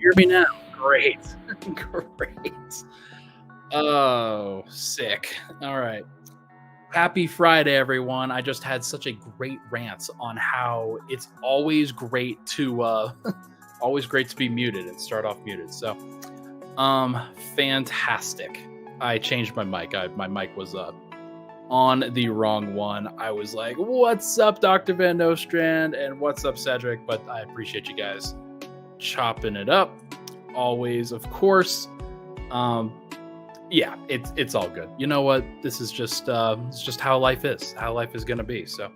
hear me now? Great. Great. Oh, sick. All right. Happy Friday, everyone. I just had such a great rant on how it's always great to always great to be muted and start off muted. So, fantastic. I changed my mic. My mic was on the wrong one. I was like, "What's up, Dr. Van Nostrand?" and "What's up, Cedric?" But I appreciate you guys chopping it up. Always, of course. Yeah, it's all good. You know what? This is just it's just how life is. How life is gonna be. So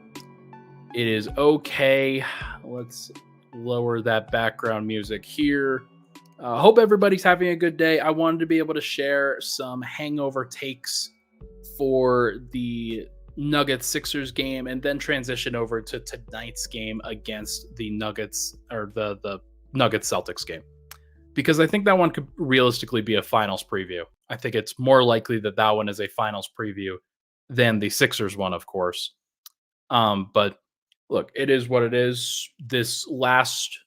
it is okay. Let's lower that background music here. Hope everybody's having a good day. I wanted to be able to share some hangover takes for the Nuggets Sixers game and then transition over to tonight's game against the Nuggets or the Nuggets Celtics game. Because I think that one could realistically be a finals preview. I think it's more likely that that one is a finals preview than the Sixers one, of course. But look, it is what it is. This last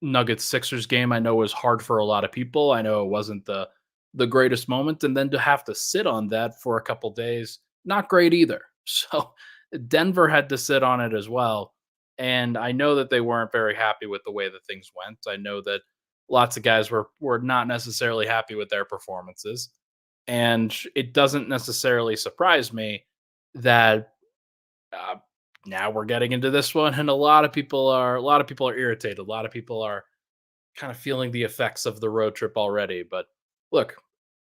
Nuggets Sixers game I know was hard for a lot of people. I know it wasn't the greatest moment, and then to have to sit on that for a couple days, not great either. So Denver had to sit on it as well, and I know that they weren't very happy with the way that things went. I know that lots of guys were not necessarily happy with their performances, and it doesn't necessarily surprise me that uh, now we're getting into this one, and a lot of people are irritated. A lot of people are kind of feeling the effects of the road trip already. But look,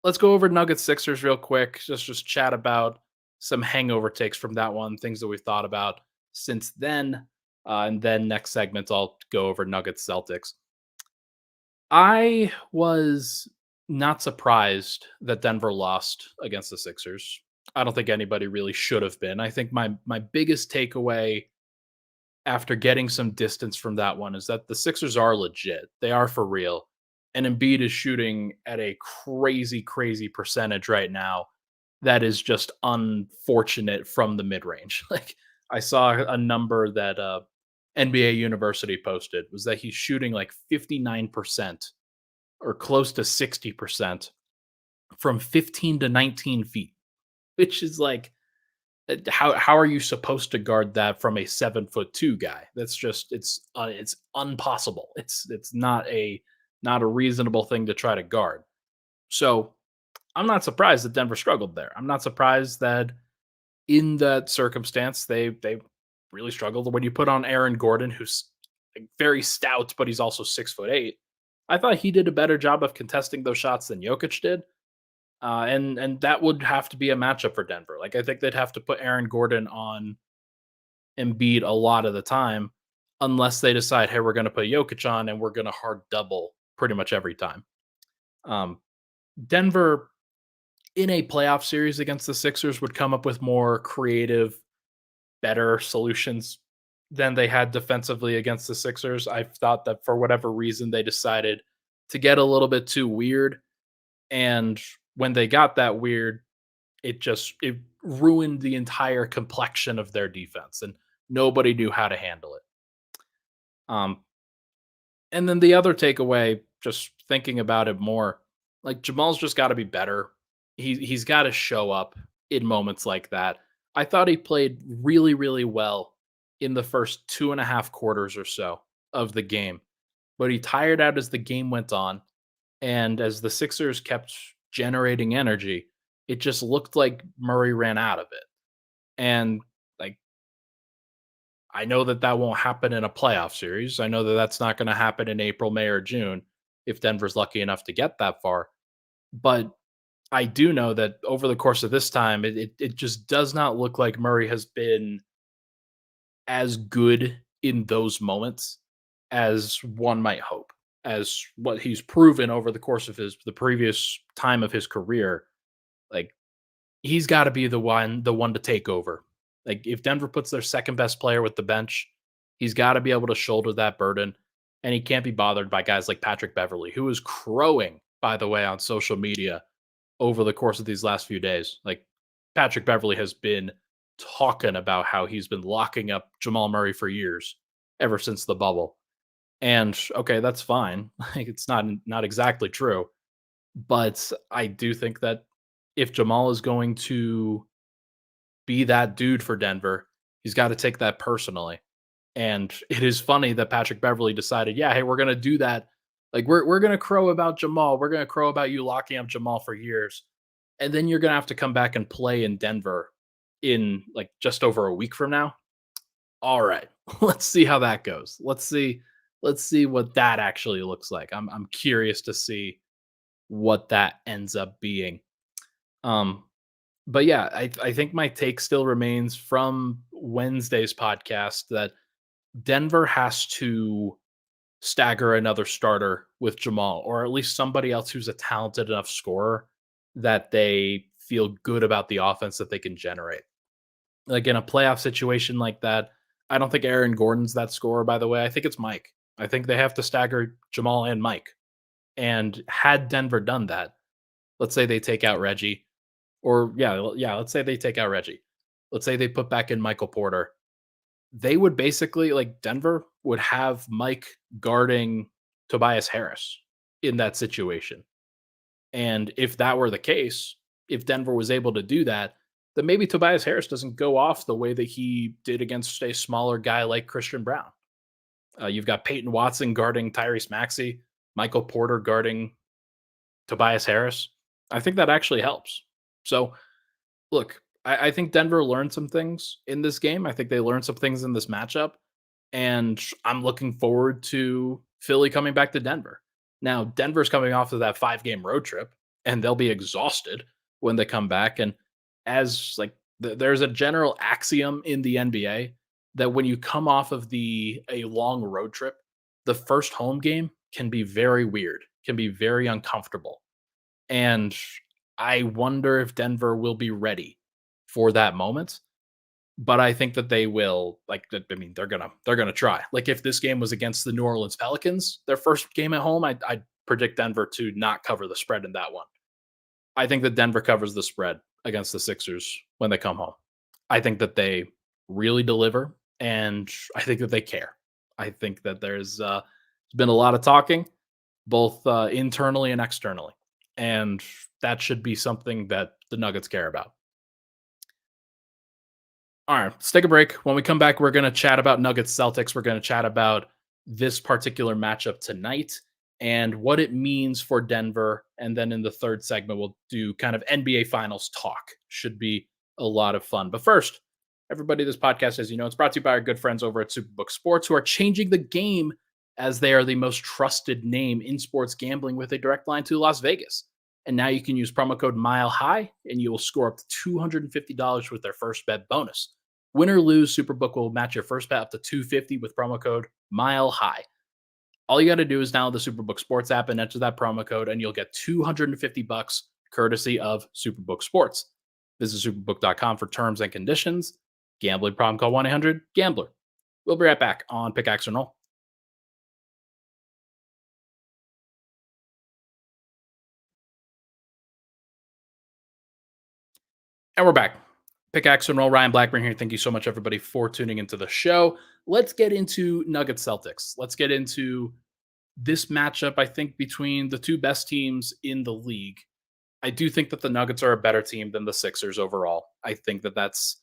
let's go over Nuggets Sixers real quick. Just chat about some hangover takes from that one, things that we've thought about since then, and then next segment I'll go over Nuggets Celtics. I was not surprised that Denver lost against the Sixers. I don't think anybody really should have been. I think my biggest takeaway after getting some distance from that one is that the Sixers are legit. They are for real. And Embiid is shooting at a crazy, crazy percentage right now that is just unfortunate from the mid range. Like I saw a number that NBA University posted was that he's shooting like 59% or close to 60% from 15 to 19 feet, which is like how are you supposed to guard that from a 7'2" guy? That's just it's impossible. It's not a reasonable thing to try to guard. So I'm not surprised that Denver struggled there. I'm not surprised that in that circumstance they really struggled. When you put on Aaron Gordon, who's like very stout, but he's also 6'8", I thought he did a better job of contesting those shots than Jokic did. And that would have to be a matchup for Denver. Like I think they'd have to put Aaron Gordon on Embiid a lot of the time, unless they decide, hey, we're going to put Jokic on and we're going to hard double pretty much every time. Um, Denver in a playoff series against the Sixers would come up with more creative, better solutions than they had defensively against the Sixers. I thought that for whatever reason they decided to get a little bit too weird, and when they got that weird, it ruined the entire complexion of their defense, and nobody knew how to handle it. Um, and then the other takeaway, just thinking about it more, like Jamal's just got to be better. He's got to show up in moments like that. I thought he played really, really well in the first 2.5 quarters or so of the game, but he tired out as the game went on. And as the Sixers kept generating energy, it just looked like Murray ran out of it. And like, I know that that won't happen in a playoff series. I know that that's not going to happen in April, May, or June if Denver's lucky enough to get that far. But I do know that over the course of this time, it just does not look like Murray has been as good in those moments as one might hope, as what he's proven over the course of the previous time of his career. Like he's got to be the one to take over. Like if Denver puts their second best player with the bench, he's got to be able to shoulder that burden, and he can't be bothered by guys like Patrick Beverly, who is crowing, by the way, on social media over the course of these last few days. Like Patrick Beverly has been talking about how he's been locking up Jamal Murray for years, ever since the bubble. And okay, that's fine. Like it's not exactly true, but I do think that if Jamal is going to be that dude for Denver, he's got to take that personally. And it is funny that Patrick Beverly decided, yeah, hey, we're gonna do that. Like we're gonna crow about Jamal. We're gonna crow about you locking up Jamal for years. And then you're gonna have to come back and play in Denver in like just over a week from now. All right. Let's see how that goes. Let's see what that actually looks like. I'm curious to see what that ends up being. Um but yeah, I think my take still remains from Wednesday's podcast that Denver has to stagger another starter with Jamal, or at least somebody else who's a talented enough scorer that they feel good about the offense that they can generate. Like in a playoff situation like that, I don't think Aaron Gordon's that scorer, by the way. I think it's Mike. I think they have to stagger Jamal and Mike. And had Denver done that, let's say they take out Reggie, or yeah, let's say they take out Reggie. Let's say they put back in Michael Porter. They would basically like Denver would have Mike guarding Tobias Harris in that situation. And if that were the case, if Denver was able to do that, then maybe Tobias Harris doesn't go off the way that he did against a smaller guy like Christian Brown. You've got Peyton Watson guarding Tyrese Maxey, Michael Porter guarding Tobias Harris. I think that actually helps. So, look, I think Denver learned some things in this game. I think they learned some things in this matchup. And I'm looking forward to Philly coming back to Denver. Now, Denver's coming off of that 5-game road trip, and they'll be exhausted when they come back. And as like there's a general axiom in the NBA that when you come off of the a long road trip, the first home game can be very weird, can be very uncomfortable. And I wonder if Denver will be ready for that moment, but I think that they will like I mean they're gonna try. Like if this game was against the New Orleans Pelicans, their first game at home, I'd predict Denver to not cover the spread in that one. I think that Denver covers the spread against the Sixers when they come home. I think that they really deliver, and I think that they care. I think that there's been a lot of talking, both internally and externally, and that should be something that the Nuggets care about. All right, let's take a break. When we come back, we're going to chat about Nuggets Celtics. We're going to chat about this particular matchup tonight and what it means for Denver. And then in the third segment, we'll do kind of NBA Finals talk. Should be a lot of fun. But first, everybody, this podcast, as you know, it's brought to you by our good friends over at Superbook Sports, who are changing the game as they are the most trusted name in sports gambling with a direct line to Las Vegas. And now you can use promo code Mile High, and you will score up to $250 with their first bet bonus. Win or lose, Superbook will match your first bet up to 250 with promo code Mile High. All you got to do is download the Superbook Sports app and enter that promo code, and you'll get $250 courtesy of Superbook Sports. Visit superbook.com for terms and conditions. Gambling problem? Call 1-800-GAMBLER. We'll be right back on Pickaxe and Roll. And we're back. Pickaxe and Roll, Ryan Blackburn here. Thank you so much, everybody, for tuning into the show. Let's get into Nuggets Celtics. Let's get into this matchup, I think, between the two best teams in the league. I do think that the Nuggets are a better team than the Sixers overall. I think that that's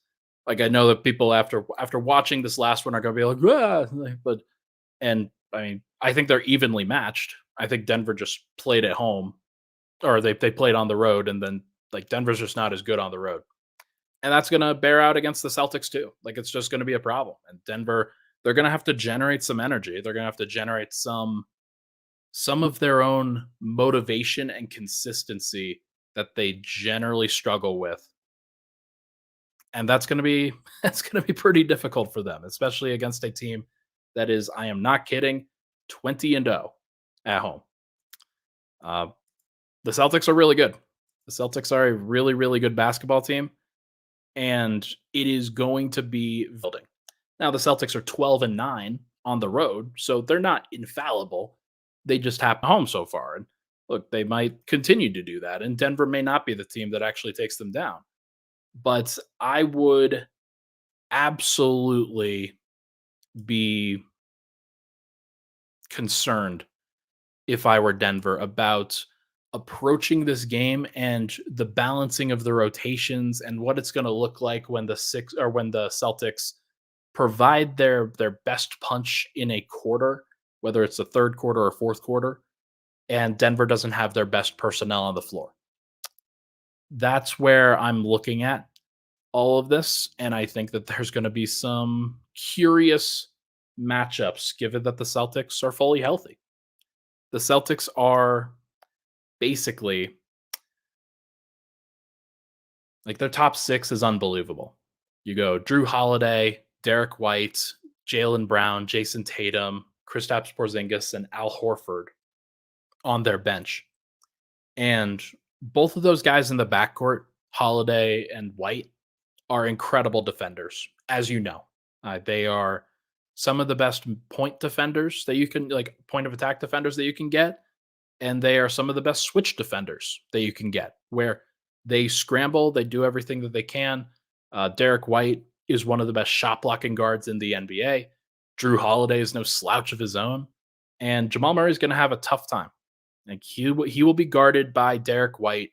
like I know that people after watching this last one are going to be like, but and I mean I think they're evenly matched. I think Denver just played at home, or they played on the road, and then like Denver's just not as good on the road. And that's going to bear out against the Celtics too. Like it's just going to be a problem. And Denver, they're going to have to generate some energy. They're going to have to generate some of their own motivation and consistency that they generally struggle with. And that's going to be that's going to be pretty difficult for them, especially against a team that is, I am not kidding, 20-0 at home. Uh, the Celtics are really good. The Celtics are a really, really good basketball team, and it is going to be building. Now, the Celtics are 12-9 on the road, so they're not infallible. They just happen home so far. And look, they might continue to do that, and Denver may not be the team that actually takes them down. But I would absolutely be concerned if I were Denver about approaching this game and the balancing of the rotations and what it's going to look like when the Celtics provide their best punch in a quarter, whether it's the third quarter or fourth quarter, and Denver doesn't have their best personnel on the floor. That's where I'm looking at all of this, and I think that there's going to be some curious matchups given that the Celtics are fully healthy. The Celtics are basically like their top six is unbelievable. You go Drew Holiday, Derek White, Jalen Brown, Jason Tatum, Kristaps Porzingis, and Al Horford on their bench. And both of those guys in the backcourt, Holiday and White, are incredible defenders, as you know. They are some of the best point defenders that you can, like point of attack defenders that you can get. And they are some of the best switch defenders that you can get, where they scramble, they do everything that they can. Derek White is one of the best shot blocking guards in the NBA. Drew Holiday is no slouch of his own. And Jamal Murray is going to have a tough time. Like he will be guarded by Derek White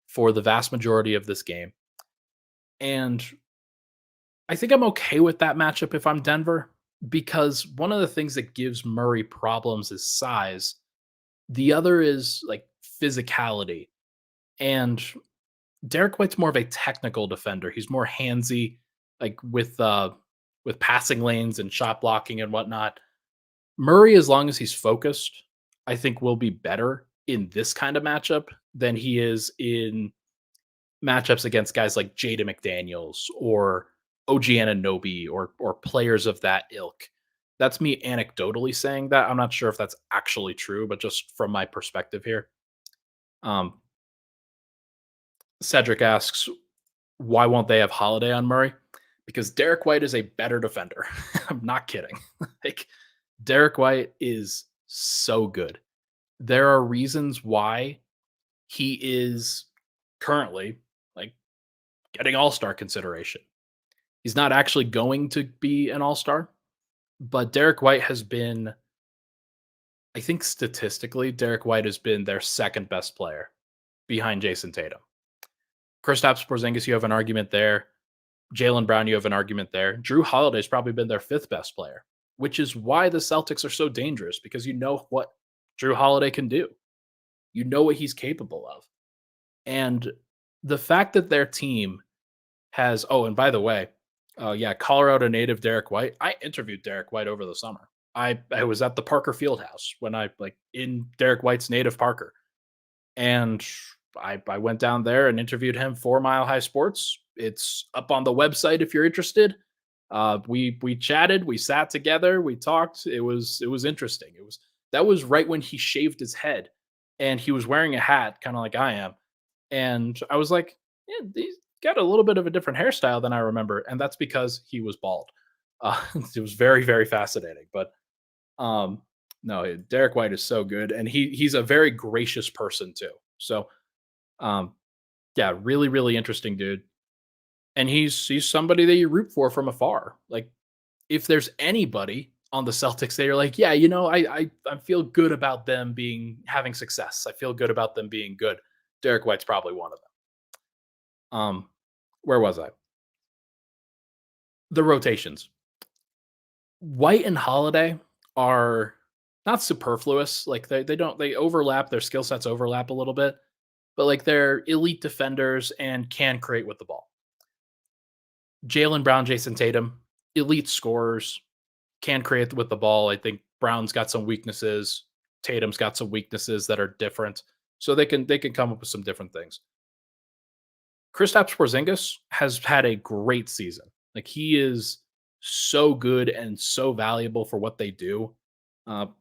for the vast majority of this game. And I think I'm okay with that matchup if I'm Denver, because one of the things that gives Murray problems is size. The other is like physicality. And Derek White's more of a technical defender. He's more handsy, like with passing lanes and shot blocking and whatnot. Murray, as long as he's focused, I think will be better in this kind of matchup than he is in matchups against guys like Jada McDaniels or OG Ananobi or players of that ilk. That's me anecdotally saying that. I'm not sure if that's actually true, but just from my perspective here. Um, Cedric asks, why won't they have Holiday on Murray? Because Derek White is a better defender. I'm not kidding. Like Derek White is so good. There are reasons why he is currently like getting all-star consideration. He's not actually going to be an all-star, but Derek White has been, I think statistically, Derek White has been their second best player behind Jason Tatum. Kristaps Porzingis, you have an argument there. Jalen Brown, you have an argument there. Drew Holiday's probably been their fifth best player, which is why the Celtics are so dangerous, because you know what Drew Holiday can do. You know what he's capable of. And the fact that their team has, oh, and by the way, yeah, Colorado native Derek White. I interviewed Derek White over the summer. I was at the Parker Fieldhouse when I like in Derek White's native Parker. And I went down there and interviewed him for Mile High Sports. It's up on the website if you're interested. We chatted, we sat together, we talked. It was interesting. That was right when he shaved his head and he was wearing a hat, kind of like I am. And I was like, yeah, he's got a little bit of a different hairstyle than I remember, and that's because he was bald. It was very, very fascinating. But no, Derek White is so good, and he's a very gracious person too. So um, yeah, really, really interesting dude. And he's somebody that you root for from afar. Like if there's anybody on the Celtics that you're like, yeah, I feel good about them having success. I feel good about them being good. Derek White's probably one of them. Where was I? The rotations. White and Holiday are not superfluous. Like they overlap, their skill sets overlap a little bit, but like they're elite defenders and can create with the ball. Jalen Brown, Jason Tatum, elite scorers, can create with the ball. I think Brown's got some weaknesses. Tatum's got some weaknesses that are different. So they can come up with some different things. Kristaps Porzingis has had a great season. Like he is so good and so valuable for what they do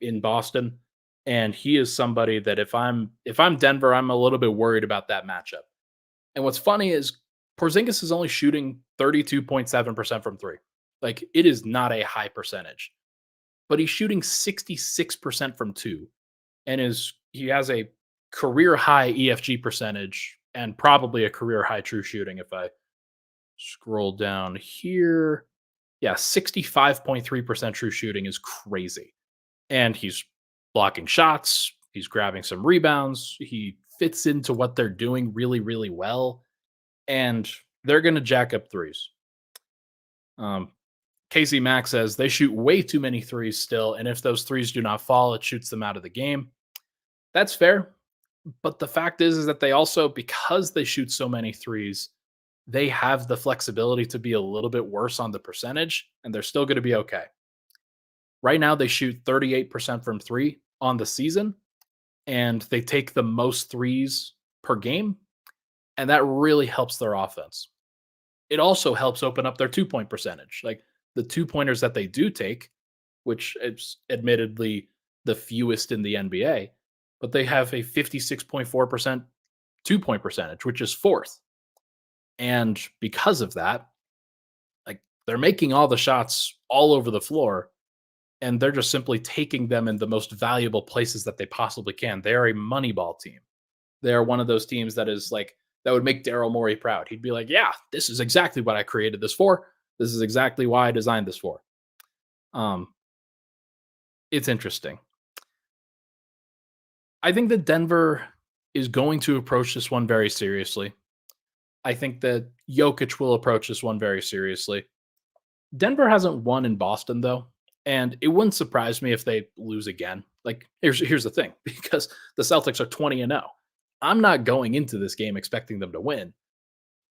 in Boston, and he is somebody that if I'm Denver, I'm a little bit worried about that matchup. And what's funny is Porzingis is only shooting 32.7% from three. Like it is not a high percentage, but he's shooting 66% from two, and he has a career high EFG percentage and probably a career high true shooting if I scroll down here. Yeah, 65.3% true shooting is crazy. And he's blocking shots, he's grabbing some rebounds, he fits into what they're doing really, really well, and they're going to jack up threes. Um, Casey Mack says they shoot way too many threes still, and if those threes do not fall, it shoots them out of the game. That's fair, but the fact is that they also, because they shoot so many threes, they have the flexibility to be a little bit worse on the percentage, and they're still going to be okay. Right now, they shoot 38% from three on the season, and they take the most threes per game, and that really helps their offense. It also helps open up their 2-point percentage. Like the 2-pointers that they do take, which is admittedly the fewest in the NBA, but they have a 56.4% 2-point percentage, which is fourth. And because of that, like they're making all the shots all over the floor and they're just simply taking them in the most valuable places that they possibly can. They are a moneyball team. They are one of those teams that is like that would make Daryl Morey proud. He'd be like, "Yeah, this is exactly what I created this for. This is exactly why I designed this for." Um, it's interesting. I think that Denver is going to approach this one very seriously. I think that Jokic will approach this one very seriously. Denver hasn't won in Boston though, and it wouldn't surprise me if they lose again. Like here's the thing, because the Celtics are 20-0. I'm not going into this game expecting them to win.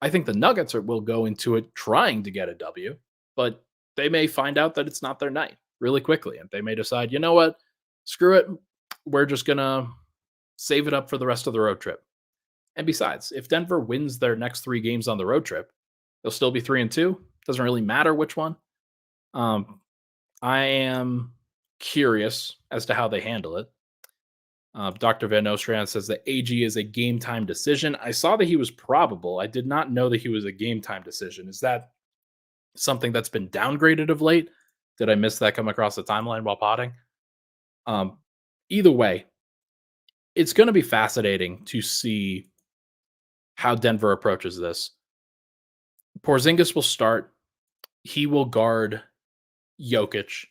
I think the Nuggets will go into it trying to get a W, but they may find out that it's not their night really quickly, and they may decide, you know what, screw it, we're just gonna save it up for the rest of the road trip. And besides, if Denver wins their next 3 games on the road trip, they'll still be 3-2. Doesn't really matter which one. Um, I am curious as to how they handle it. Dr. Van Nostrand says that AG is a game time decision. I saw that he was probable. I did not know that he was a game time decision. Is that something that's been downgraded of late? Did I miss that come across the timeline while potting? Um, Either way, it's going to be fascinating to see how Denver approaches this. Porzingis will start. He will guard Jokic.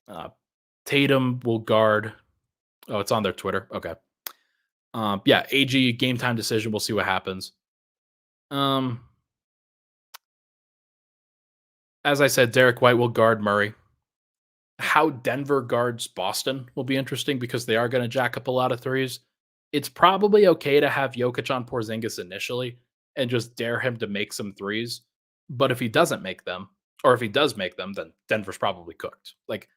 Uh, Tatum will guard. Oh, it's on their Twitter. Okay. Yeah, AG game time decision. We'll see what happens. Um, as I said, Derek White will guard Murray. How Denver guards Boston will be interesting because they are going to jack up a lot of threes. It's probably okay to have Jokic on Porzingis initially and just dare him to make some threes. But if he doesn't make them, or if he does make them, then Denver's probably cooked. Like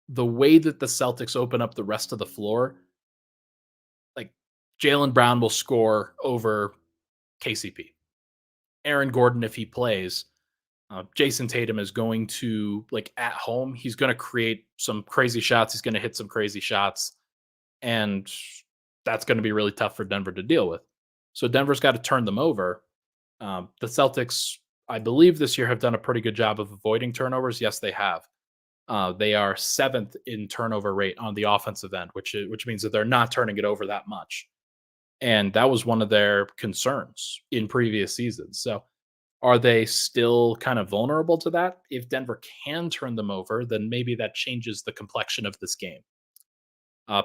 the way that the Celtics open up the rest of the floor, like Jalen Brown will score over KCP. Aaron Gordon, if he plays, Jason Tatum is going to, like at home, he's going to create some crazy shots. He's going to hit some crazy shots. And that's going to be really tough for Denver to deal with. So Denver's got to turn them over. The Celtics, I believe this year have done a pretty good job of avoiding turnovers. Yes, they have. They are 7th in turnover rate on the offensive end, which means that they're not turning it over that much. And that was one of their concerns in previous seasons. So are they still kind of vulnerable to that? If Denver can turn them over, then maybe that changes the complexion of this game.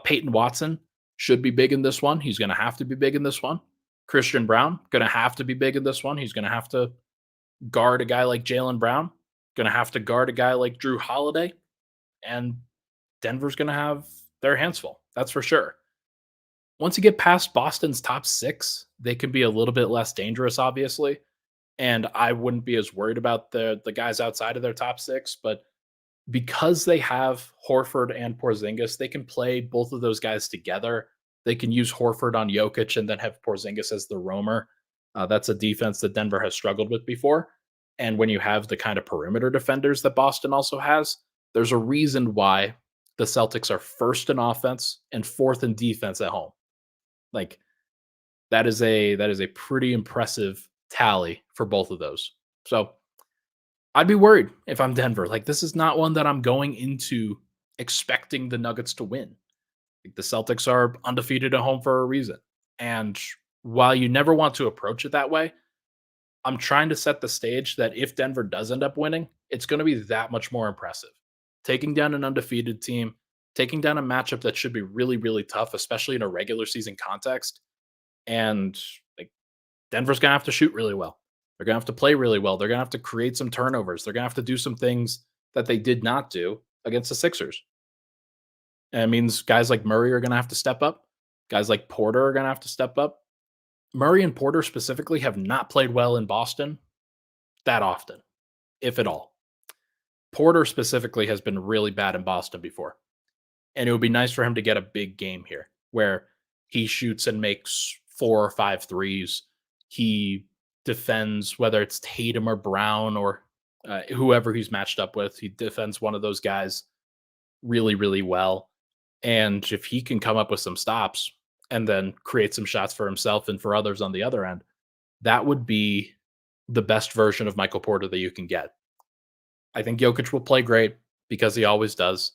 Peyton Watson should be big in this one. He's going to have to be big in this one. Christian Brown, going to have to be big in this one. He's going to have to guard a guy like Jalen Brown, going to have to guard a guy like Drew Holiday, and Denver's going to have their hands full. That's for sure. Once you get past Boston's top 6, they can be a little bit less dangerous, obviously. And I wouldn't be as worried about the guys outside of their top 6, but because they have Horford and Porzingis, they can play both of those guys together. They can use Horford on Jokic and then have Porzingis as the roamer. That's a defense that Denver has struggled with before. And when you have the kind of perimeter defenders that Boston also has, there's a reason why the Celtics are 1st in offense and 4th in defense at home. Like that is a pretty impressive tally for both of those. So I'd be worried if I'm Denver. Like this is not one that I'm going into expecting the Nuggets to win. Like, the Celtics are undefeated at home for a reason. And while you never want to approach it that way, I'm trying to set the stage that if Denver does end up winning, it's going to be that much more impressive. Taking down an undefeated team, taking down a matchup that should be really, really tough, especially in a regular season context. And like Denver's gonna have to shoot really well. They're gonna have to play really well. They're gonna have to create some turnovers. They're gonna have to do some things that they did not do against the Sixers. And it means guys like Murray are gonna have to step up. Guys like Porter are gonna have to step up. Murray and Porter specifically have not played well in Boston that often, if at all. Porter specifically has been really bad in Boston before. And it would be nice for him to get a big game here where he shoots and makes 4 or 5 threes. He defends, whether it's Tatum or Brown or whoever he's matched up with. He defends one of those guys really, really well. And if he can come up with some stops and then create some shots for himself and for others on the other end, that would be the best version of Michael Porter that you can get. I think Jokic will play great because he always does.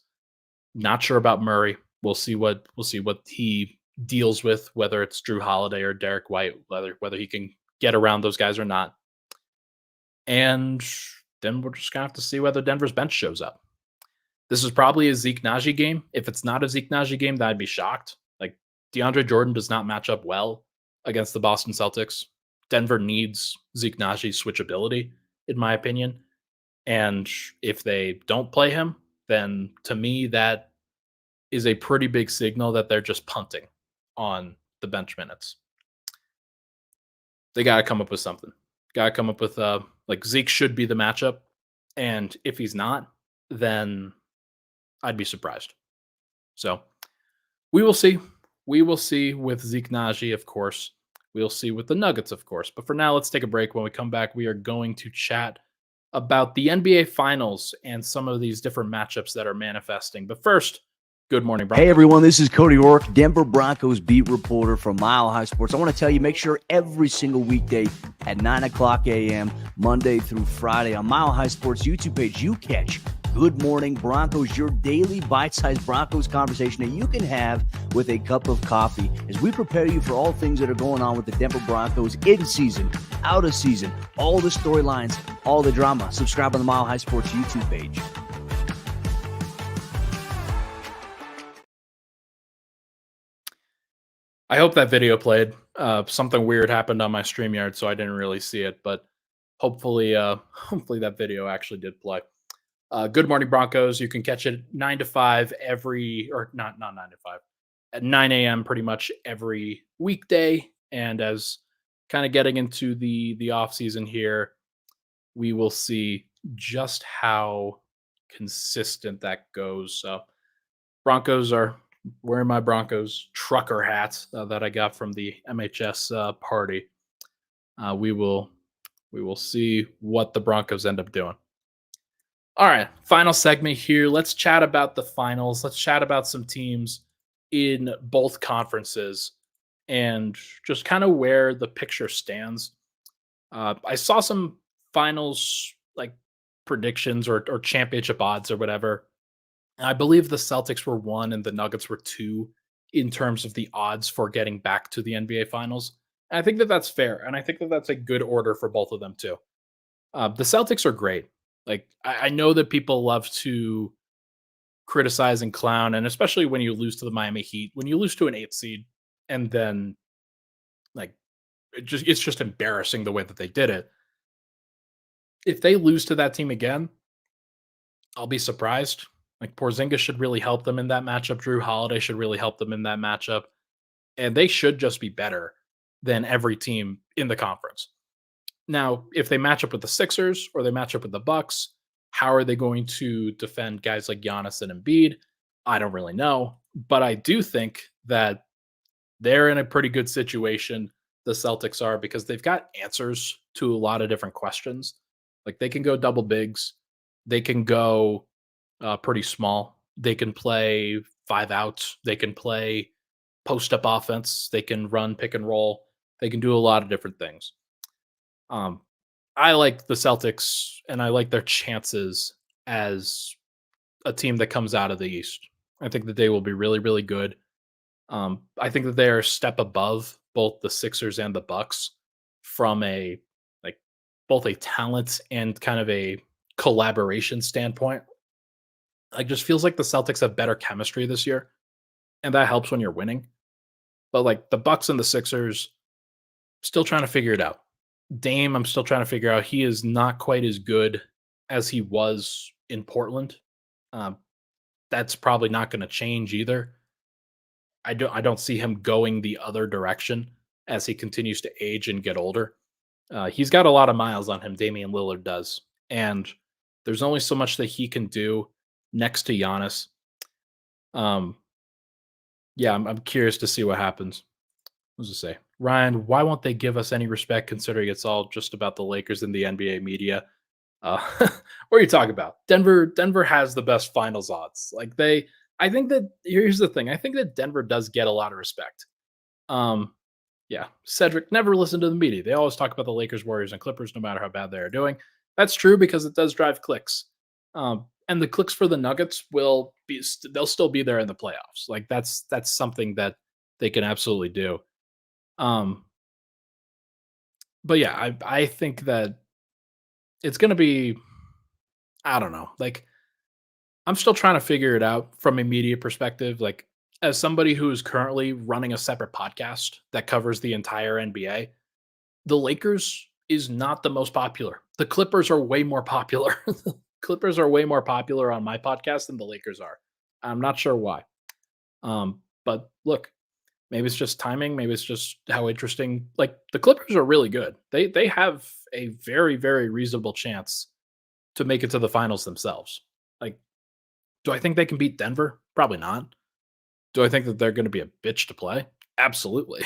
Not sure about Murray. We'll see what he deals with, whether it's Drew Holiday or Derek White, whether he can get around those guys or not. And then we're just gonna have to see whether Denver's bench shows up. This is probably a Zeke Naji game. If it's not a Zeke Naji game, then I'd be shocked. Like DeAndre Jordan does not match up well against the Boston Celtics. Denver needs Zeke Naji's switchability, in my opinion. And if they don't play him, then to me, that is a pretty big signal that they're just punting on the bench minutes. They got to come up with something. Got to come up with like Zeke should be the matchup, and if he's not, then I'd be surprised. So we will see. We will see with Zeke Naji, of course. We'll see with the Nuggets, of course. But for now, let's take a break. When we come back, we are going to chat about the NBA Finals and some of these different matchups that are manifesting. But first, good morning, Broncos. Hey, everyone. This is Cody Rourke, Denver Broncos beat reporter from Mile High Sports. I want to tell you, make sure every single weekday at 9 o'clock a.m., Monday through Friday, on Mile High Sports YouTube page, you catch Good Morning Broncos, your daily bite-sized Broncos conversation that you can have with a cup of coffee as we prepare you for all things that are going on with the Denver Broncos in season, out of season, all the storylines, all the drama. Subscribe on the Mile High Sports YouTube page. I hope that video played. Something weird happened on my StreamYard, so I didn't really see it, but hopefully that video actually did play. Good morning, Broncos. You can catch it 9 to 5 not 9 to 5, at 9 a.m. pretty much every weekday. And as kind of getting into the off season here, we will see just how consistent that goes. So Broncos are wearing my Broncos trucker hats that I got from the MHS party. We will see what the Broncos end up doing. All right, final segment here. Let's chat about the finals. Let's chat about some teams in both conferences and just kind of where the picture stands. I saw some finals like predictions or championship odds or whatever. I believe the Celtics were 1 and the Nuggets were 2 in terms of the odds for getting back to the NBA Finals. And I think that that's fair, and I think that that's a good order for both of them too. The Celtics are great. Like I know that people love to criticize and clown, and especially when you lose to the Miami Heat, when you lose to an 8 seed, and then like it's just embarrassing the way that they did it. If they lose to that team again, I'll be surprised. Like Porzingis should really help them in that matchup. Drew Holiday should really help them in that matchup, and they should just be better than every team in the conference. Now, if they match up with the Sixers or they match up with the Bucks, how are they going to defend guys like Giannis and Embiid? I don't really know, but I do think that they're in a pretty good situation. The Celtics are, because they've got answers to a lot of different questions. Like they can go double bigs, they can go pretty small, they can play 5 outs, they can play post up offense, they can run pick and roll, they can do a lot of different things. I like the Celtics, and I like their chances as a team that comes out of the East. I think that they will be really, really good. I think that they are a step above both the Sixers and the Bucks from a like both a talent and kind of a collaboration standpoint. Like, just feels like the Celtics have better chemistry this year, and that helps when you're winning. But like the Bucks and the Sixers, still trying to figure it out. Dame, I'm still trying to figure out. He is not quite as good as he was in Portland. Um, that's probably not going to change either. I don't see him going the other direction as he continues to age and get older. He's got a lot of miles on him, Damian Lillard does, and there's only so much that he can do next to Giannis. Um, yeah, I'm curious to see what happens. What does it say? Ryan, why won't they give us any respect considering it's all just about the Lakers and the NBA media? What are you talking about? Denver has the best finals odds. I think that here's the thing. I think that Denver does get a lot of respect. Um, yeah, Cedric never listened to the media. They always talk about the Lakers, Warriors, and Clippers, no matter how bad they are doing. That's true because it does drive clicks. And the clicks for the Nuggets will be they'll still be there in the playoffs. Like that's something that they can absolutely do. Um, but yeah, I think that it's going to be I don't know. Like I'm still trying to figure it out from a media perspective. Like as somebody who is currently running a separate podcast that covers the entire NBA, the Lakers is not the most popular. The Clippers are way more popular. The Clippers are way more popular on my podcast than the Lakers are. I'm not sure why. But look, maybe it's just timing. Maybe it's just how interesting. Like the Clippers are really good. They have a very very reasonable chance to make it to the finals themselves. Like, do I think they can beat Denver? Probably not. Do I think that they're going to be a bitch to play? Absolutely.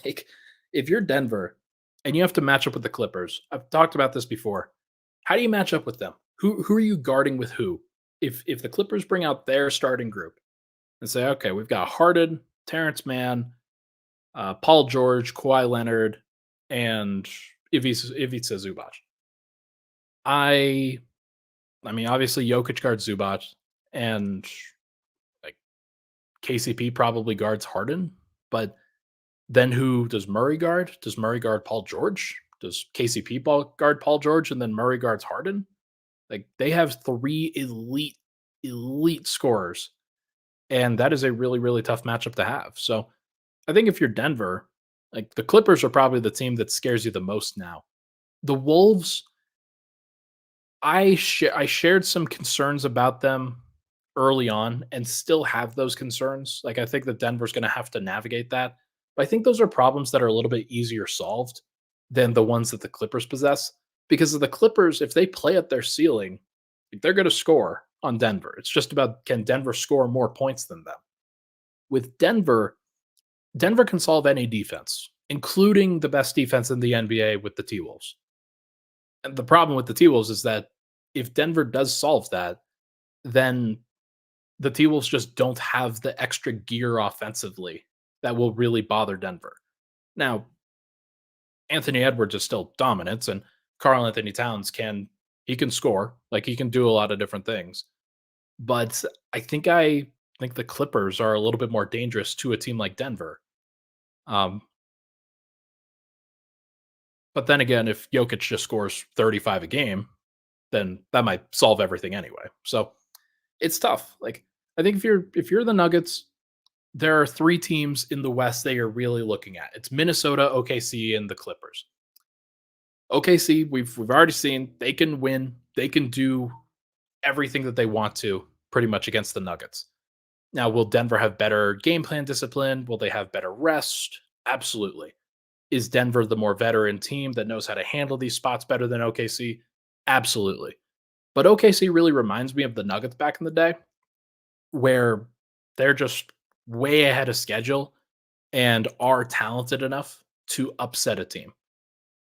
Like, if you're Denver and you have to match up with the Clippers, I've talked about this before. How do you match up with them? Who are you guarding with who? If the Clippers bring out their starting group and say, okay, we've got Harden, Terrence Mann, Paul George, Kawhi Leonard, and Ivica Zubac. I I mean, obviously Jokic guards Zubac, and like KCP probably guards Harden, but then who does Murray guard? Does Murray guard Paul George? Does guard Paul George and then Murray guards Harden? Like they have three elite scorers, and that is a really really tough matchup to have. So I think if you're Denver, like the Clippers are probably the team that scares you the most now. The Wolves, I shared some concerns about them early on and still have those concerns. Like I think that Denver's going to have to navigate that. But I think those are problems that are a little bit easier solved than the ones that the Clippers possess because of the Clippers if they play at their ceiling, they're going to score on Denver. It's just about can Denver score more points than them. With Denver, Denver can solve any defense, including the best defense in the NBA with the T-Wolves. And the problem with the T-Wolves is that if Denver does solve that, then the T-Wolves just don't have the extra gear offensively that will really bother Denver. Now, Anthony Edwards is still dominant, and Karl Anthony Towns can score, like he can do a lot of different things. But I think the Clippers are a little bit more dangerous to a team like Denver. Um, but then again, if Jokic just scores 35 a game, then that might solve everything anyway. So it's tough. Like I think if you're the Nuggets, there are three teams in the West that you're really looking at. It's Minnesota, OKC, and the Clippers. OKC, we've already seen they can win. They can do everything that they want to pretty much against the Nuggets. Now, will Denver have better game plan discipline? Will they have better rest? Absolutely. Is Denver the more veteran team that knows how to handle these spots better than OKC? Absolutely. But OKC really reminds me of the Nuggets back in the day, where they're just way ahead of schedule and are talented enough to upset a team.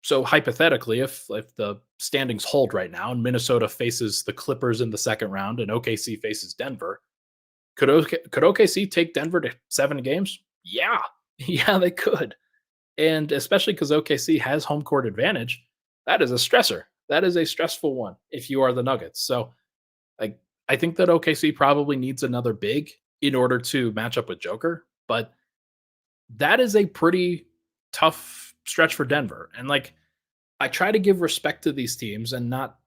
So hypothetically, if the standings hold right now and Minnesota faces the Clippers in the second round and OKC faces Denver, could OKC take Denver to 7 games? Yeah, yeah, they could. And especially because OKC has home court advantage, that is a stressor. That is a stressful one if you are the Nuggets. So like I think that OKC probably needs another big in order to match up with Joker, but that is a pretty tough stretch for Denver. And like I try to give respect to these teams and not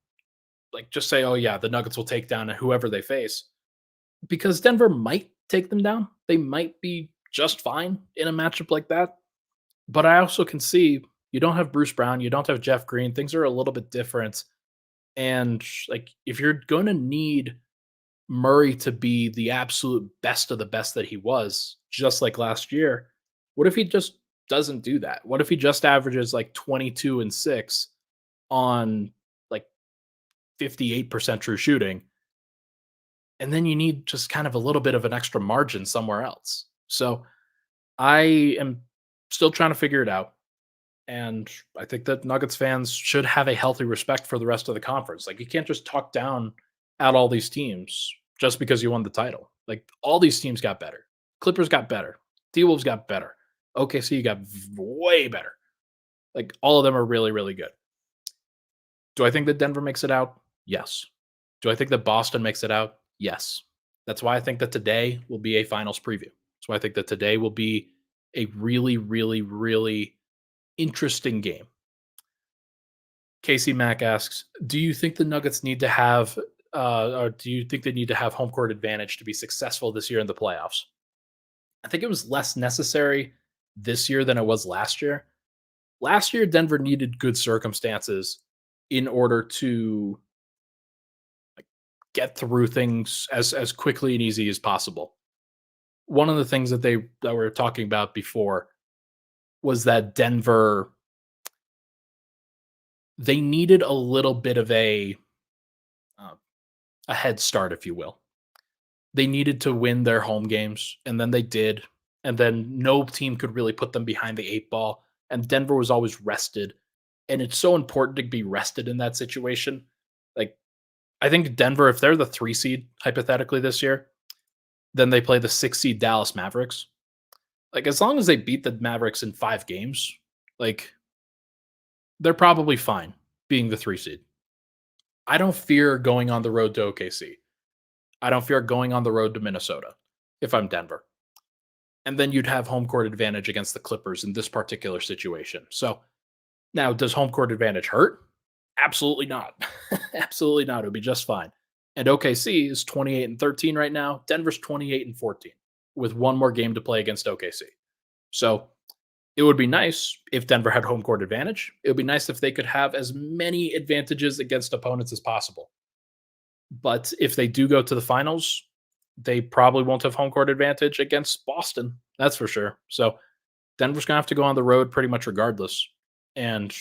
like just say, oh yeah, the Nuggets will take down whoever they face. because Denver might take them down. They might be just fine in a matchup like that. But I also can see you don't have Bruce Brown, you don't have Jeff Green. Things are a little bit different. And like if you're going to need Murray to be the absolute best of the best that he was, just like last year, what if he just doesn't do that? What if he just averages like 22 and 6 on like 58% true shooting? And then you need just kind of a little bit of an extra margin somewhere else. So I am still trying to figure it out. And I think that Nuggets fans should have a healthy respect for the rest of the conference. Like, you can't just talk down at all these teams just because you won the title. Like, all these teams got better. Clippers got better. T-Wolves got better. OKC got way better. Like, all of them are really, really good. Do I think that Denver makes it out? Yes. Do I think that Boston makes it out? Yes. That's why I think that today will be a finals preview. That's why I think that today will be a really, really, really interesting game. Casey Mack asks, do you think the Nuggets need to have, or do you think they need to have home court advantage to be successful this year in the playoffs? I think it was less necessary this year than it was last year. Last year, Denver needed good circumstances in order to get through things as quickly and easy as possible. One of the things that we were talking about before was that Denver, they needed a little bit of uh, a head start, if you will. They needed to win their home games, and then they did. And then no team could really put them behind the eight ball. And Denver was always rested. And it's so important to be rested in that situation. Like, I think Denver, if they're the 3 seed, hypothetically, this year, then they play the 6 seed Dallas Mavericks. Like, as long as they beat the Mavericks in 5 games, like, they're probably fine being the 3 seed. I don't fear going on the road to OKC. I don't fear going on the road to Minnesota if I'm Denver. And then you'd have home court advantage against the Clippers in this particular situation. So now, does home court advantage hurt? Absolutely not. Absolutely not. It would be just fine. And OKC is 28 and 13 right now. Denver's 28 and 14 with one more game to play against OKC. So it would be nice if Denver had home court advantage. It would be nice if they could have as many advantages against opponents as possible. But if they do go to the finals, they probably won't have home court advantage against Boston. That's for sure. So Denver's going to have to go on the road pretty much regardless. And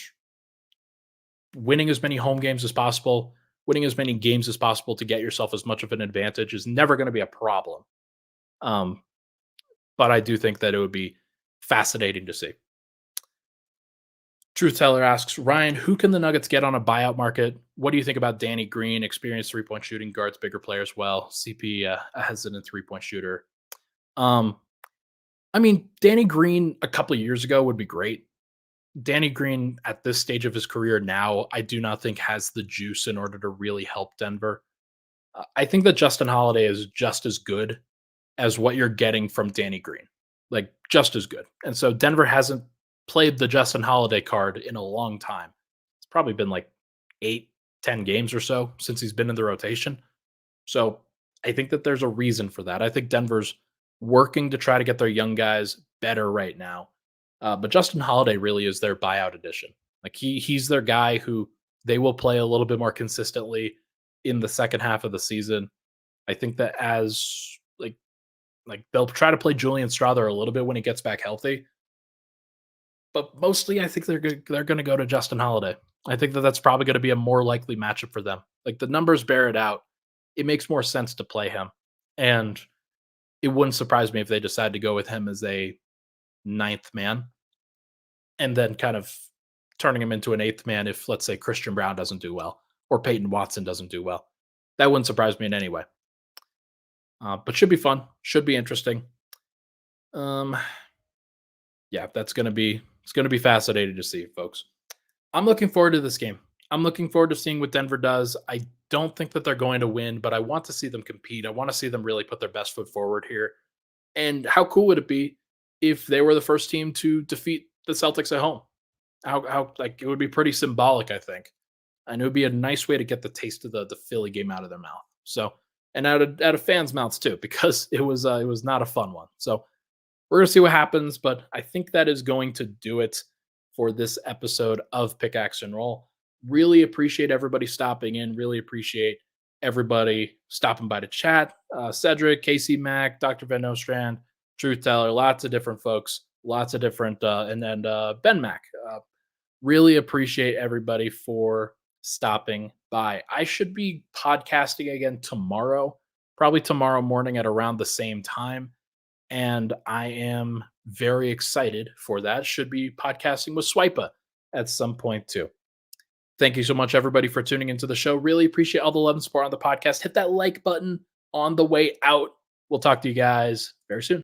winning as many home games as possible, winning as many games as possible to get yourself as much of an advantage is never going to be a problem. But I do think that it would be fascinating to see. Truth Teller asks, Ryan, who can the Nuggets get on a buyout market? What do you think about Danny Green, experienced three-point shooting, guards bigger players well, CP, a hesitant three-point shooter? I mean, Danny Green a couple of years ago would be great. Danny Green at this stage of his career now, I do not think has the juice in order to really help Denver. I think that Justin Holiday is just as good as what you're getting from Danny Green, like just as good. And so Denver hasn't played the Justin Holiday card in a long time. It's probably been like 8-10 games or so since he's been in the rotation. So I think that there's a reason for that. I think Denver's working to try to get their young guys better right now. But Justin Holiday really is their buyout edition. Like he's their guy who they will play a little bit more consistently in the second half of the season. I think that as like they'll try to play Julian Strawther a little bit when he gets back healthy. But mostly, I think they're going to go to Justin Holiday. I think that that's probably going to be a more likely matchup for them. Like the numbers bear it out. It makes more sense to play him, and it wouldn't surprise me if they decide to go with him as a 9th man, and then kind of turning him into an 8th man if, let's say, Christian Brown doesn't do well or Peyton Watson doesn't do well. That wouldn't surprise me in any way. But should be fun. Should be interesting. Yeah, it's going to be fascinating to see, folks. I'm looking forward to this game. I'm looking forward to seeing what Denver does. I don't think that they're going to win, but I want to see them compete. I want to see them really put their best foot forward here. And how cool would it be if they were the first team to defeat the Celtics at home? How like it would be pretty symbolic, I think. And it would be a nice way to get the taste of the Philly game out of their mouth. So and out of fans' mouths too, because it was not a fun one. So we're gonna see what happens, but I think that is going to do it for this episode of Pickaxe and Roll. Really appreciate everybody stopping in. Really appreciate everybody stopping by to chat. Cedric, Casey Mack, Dr. Van Nostrand, Truth Teller, lots of different folks, lots of different, and then Ben Mack. Really appreciate everybody for stopping by. I should be podcasting again tomorrow, probably tomorrow morning at around the same time. And I am very excited for that. Should be podcasting with Swipa at some point too. Thank you so much, everybody, for tuning into the show. Really appreciate all the love and support on the podcast. Hit that like button on the way out. We'll talk to you guys very soon.